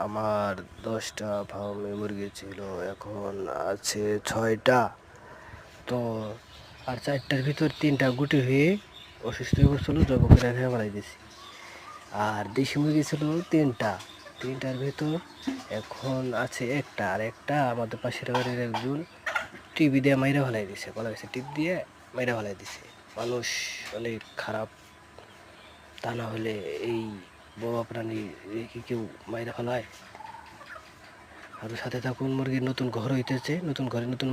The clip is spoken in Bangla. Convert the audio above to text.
আমার 10টা ফার্মে মুরগি ছিল, এখন আছে 6টা। তো আর 4টার ভিতর 3টা গুটি হয়ে অসুস্থ হয়ে পড়ছিল, জব করে রেখে ফেলাই দিছি। আর দেশি মুরগি ছিল 3টার ভিতর এখন আছে একটা, আর একটা আমাদের পাশের বাড়ির একজন টিভি দিয়ে মাইরা ফেলাই দিছে, বলা গেছে টিপ দিয়ে মাইরা ফেলাই দিছে। মানুষ অনেক খারাপ, তা না হলে এই বোবা প্রাণী রেখে কেউ মাইরা ফেলায়। আর সাথে থাকুন, মুরগির নতুন ঘর হইতেছে, নতুন ঘরে নতুন